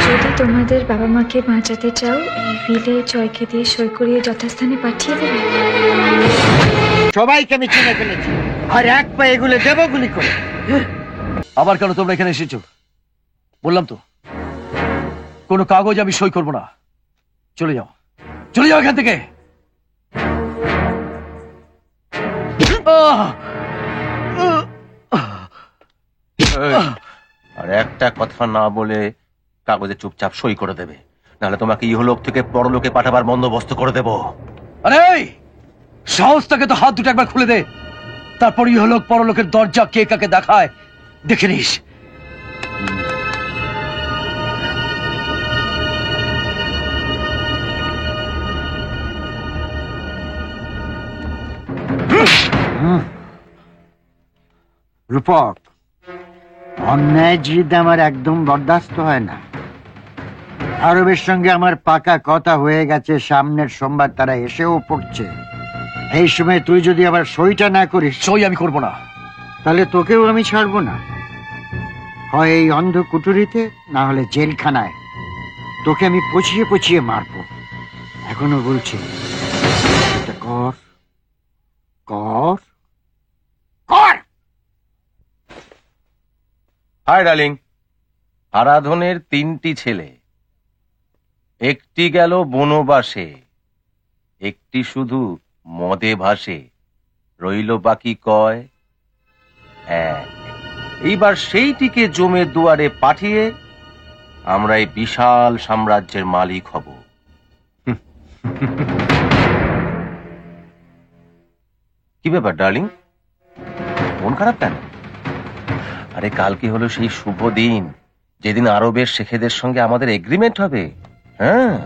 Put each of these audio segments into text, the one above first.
যদি তোমাদের বাবা মাকে বাঁচাতে চাও, এই বিলে জয়কে দিয়ে সই করিয়ে যথাস্থানে পাঠিয়ে দেবে। সবাইকে আমি চিনে ফেলেছি, আর এক পা এগুলো দেবো গুলি করে। আবার কেন তোমরা এখানে এসেছো? বললাম তো কোনো কাগজ আমি সই করবো না। চলে যাও, চলে যাও এখান থেকে। আর একটা কথা না বলে কাগজে চুপচাপ সই করে দেবে, নাহলে তোমাকে ইহলোক থেকে পরলোকে পাঠাবার বন্দোবস্ত করে দেব। আরে সাহসটাকে তো হাত দুটো একবার খুলে দে, তারপর ইহলোক পরলোকের দরজা কে কাকে দেখায় দেখে নিস। রূপক, অন্যায় জিদ আমার একদম বরদাস্ত হয় না। আরবের সঙ্গে আমার পাকা কথা হয়ে গেছে, সামনের সোমবার তারা এসেও পড়ছে। এই সময় তুই যদি আবার সইটা না করিস। সই আমি করবো না। তাহলে তোকেও আমি ছাড়বো না, হয় এই অন্ধ কুটুরিতে, না হলে জেলখানায়। তোকে আমি পচিয়ে পচিয়ে মারবো। এখনো বলছি, এটা কর কর কর। হাই ডার্লিং, আরাধনের 3টি ছেলে, একটি গেল বনবাসে, একটি শুধু মদে ভাসে, রইল বাকি কয় এক। এইবার সেইটিকে জমের দুয়ারে পাঠিয়ে আমরা এই বিশাল সাম্রাজ্যের মালিক হব। কি ব্যাপার ডার্লিং, মন খারাপ কেন? আরে কালকে হলো সেই শুভ দিন যেদিন আরবের শেখেদের সঙ্গে আমাদের এগ্রিমেন্ট হবে। হ্যাঁ,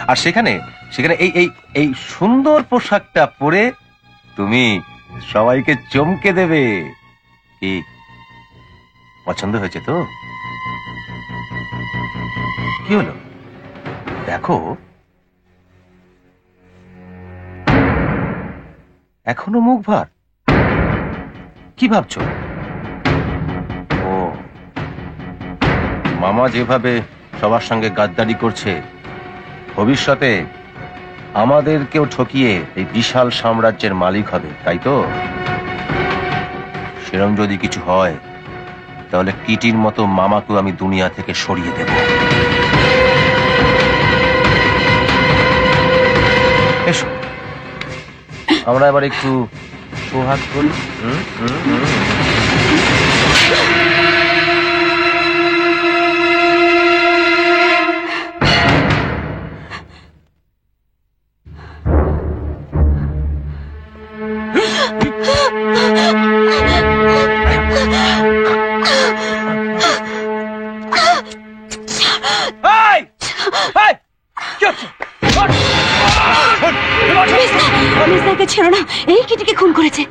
আর সেখানে সেখানে এই এই এই সুন্দর পোশাকটা পরে তুমি সবাইকে চমকে দেবে। কি পছন্দ হয়েছে তো? কি হলো দেখো, এখনো মুখ ভার। কি ভাবছো? ও, মামা যেভাবে সবার সঙ্গে গাদ্দারি করছে, ভবিষ্যতে আমাদেরকেও ঠকিয়ে এই বিশাল সাম্রাজ্যের মালিক হবে, তাই তো? সেরম যদি কিছু হয় তাহলে কিটির মতো মামাকেও আমি দুনিয়া থেকে সরিয়ে দেব। এসো আমরা এবার একটু সোহাগ করি। ছেড়ো না, এই কিটিকে খুন করেছে।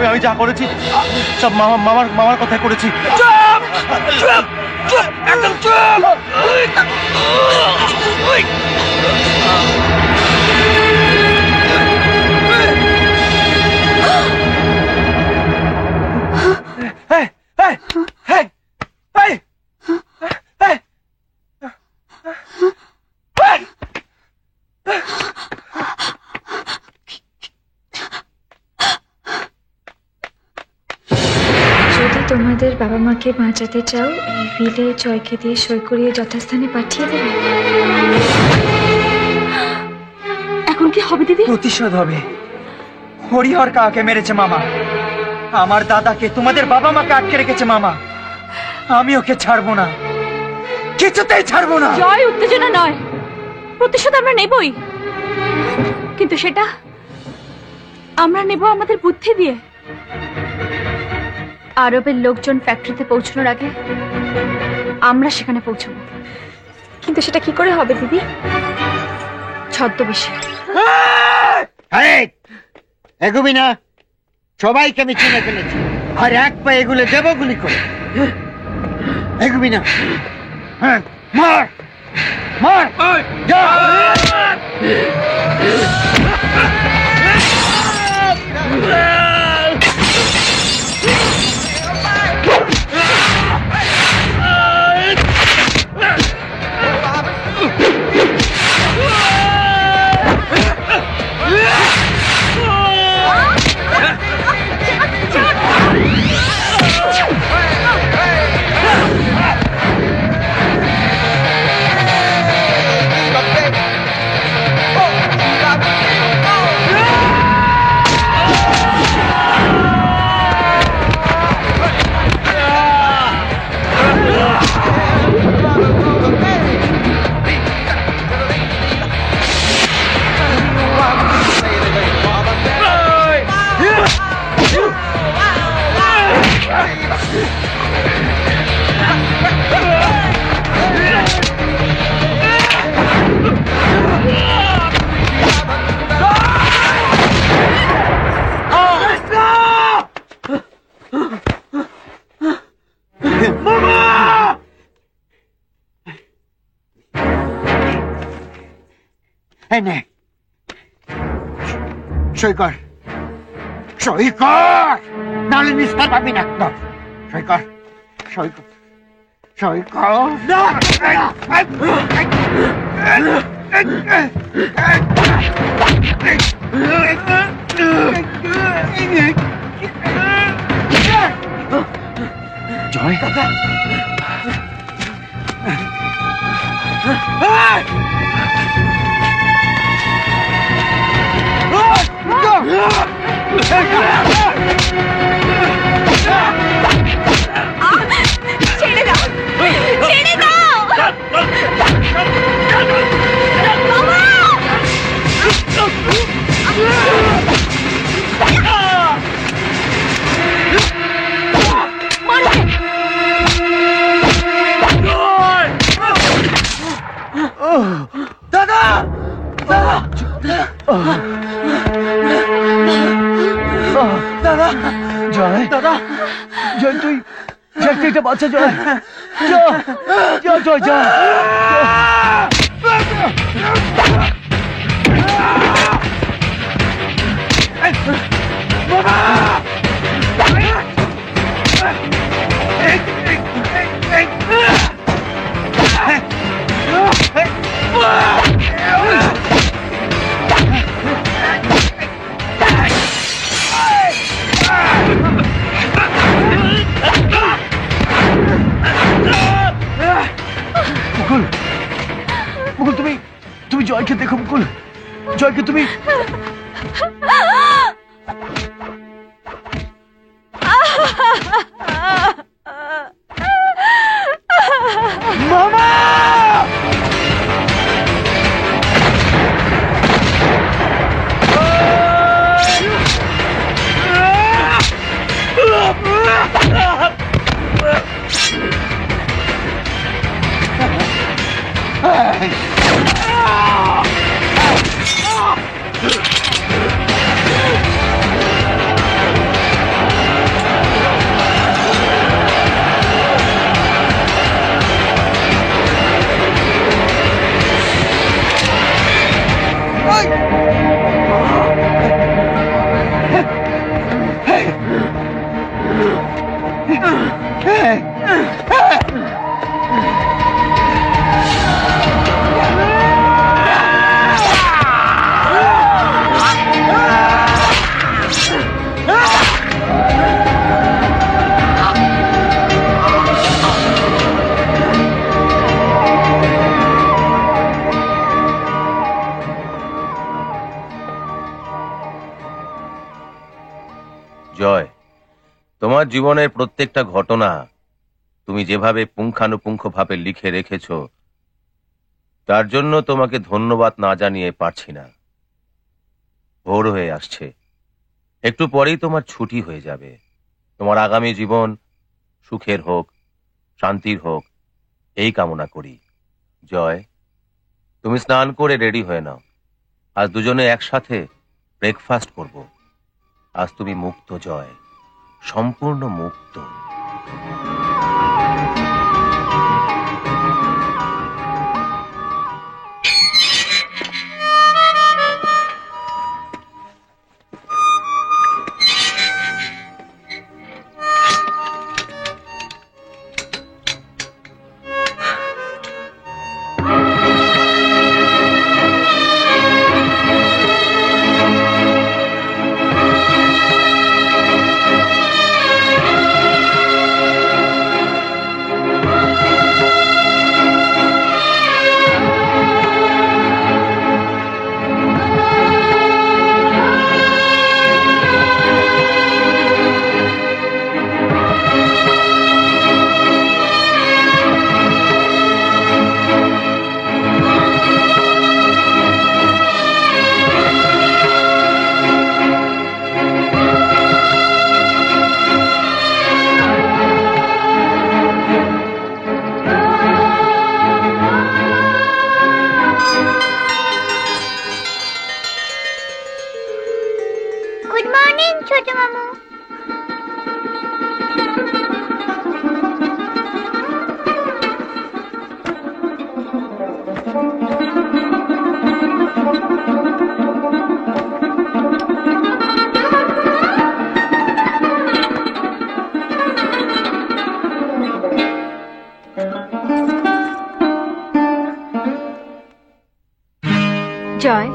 আমি যা করেছি সব মামার কথাই করেছি। একদম তোমাদের বাবা মাকে বাঁচাতে চাও, এই বিলে জয়কে দিয়ে সই করিয়ে যথাস্থানে পাঠিয়ে দেবে। এখন কি হবে দিদি? প্রতিশোধ হবে। হরিহর কাকে মেরেছে মামা, আমার দাদাকে, তোমাদের বাবা মাকে আটকে রেখেছে মামা। আমি ওকে ছাড়বো না। কিছুতেই ছাড়বো না। জয় উত্তেজনা নয়, প্রতিশোধ আমরা নেবই, কিন্তু সেটা আমরা নেব আমাদের বুদ্ধি দিয়ে। আরবের লোকজন ফ্যাক্টরিতে পৌঁছানোর আগে আমরা সেখানে পৌঁছবো। কিন্তু সেটা কি করে হবে দিদি? ছদ্মবেশে। এগুবি না, সবাইকে আমি চিনে ফেলেছি, আর এক পা এগুলো দেবো গুলি করে। এগুবি না, হ্যাঁ, মার মার, যা। সই কর, সই কর, নাহলে নিস্তার পাবি না। সই কর, সই কর, সই কর। জয় দাদা, ছেড়ে দাও, ছেড়ে দাও বাবা। দাদা, দাদা, দাদা, জয়, দাদা, জয়, তুই একটা বাচ্চা। জয়, জয়, জয়, জয়। মুকুল, মুকুল, তুমি জয়কে দেখো। মুকুল, জয়কে তুমি। মামা, জয়, তোমার জীবনের প্রত্যেকটা ঘটনা তুমি যেভাবে পুঙ্খানুপুঙ্খভাবে লিখে রেখেছ, তার জন্য তোমাকে ধন্যবাদ না জানিয়ে পারছি না। ভোর হয়ে আসছে, একটু পরেই তোমার ছুটি হয়ে যাবে। তোমার আগামী জীবন সুখের হোক, শান্তির হোক, এই কামনা করি। জয়, তুমি স্নান করে রেডি হয়ে নাও। আজ দুজনে একসাথে ব্রেকফাস্ট করব। আজ তুমি মুক্ত জয়, সম্পূর্ণ মুক্ত। গুড মর্নিং ছোট মামু। জয়,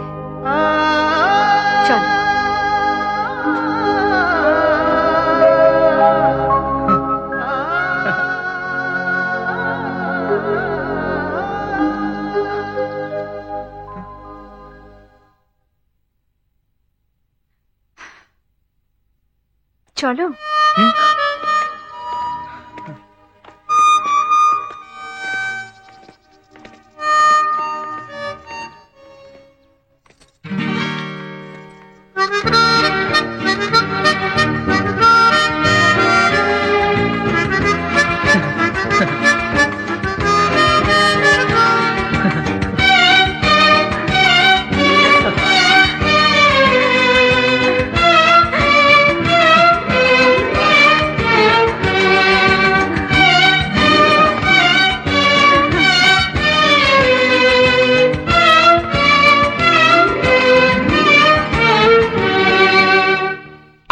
চল। চলো।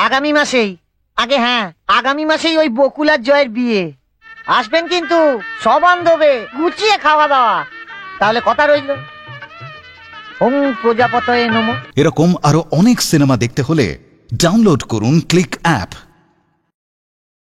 আগামী মাসেই, হ্যাঁ আগামী মাসেই ওই বকুল আর জয়ের বিয়ে। আসবেন কিন্তু, সবান্ধবে গুছিয়ে খাওয়া দাওয়া। তাহলে কথা রইল। ওম প্রজাপতয়ে নমঃ। এরকম আরো অনেক সিনেমা দেখতে হলে ডাউনলোড করুন ক্লিক অ্যাপ।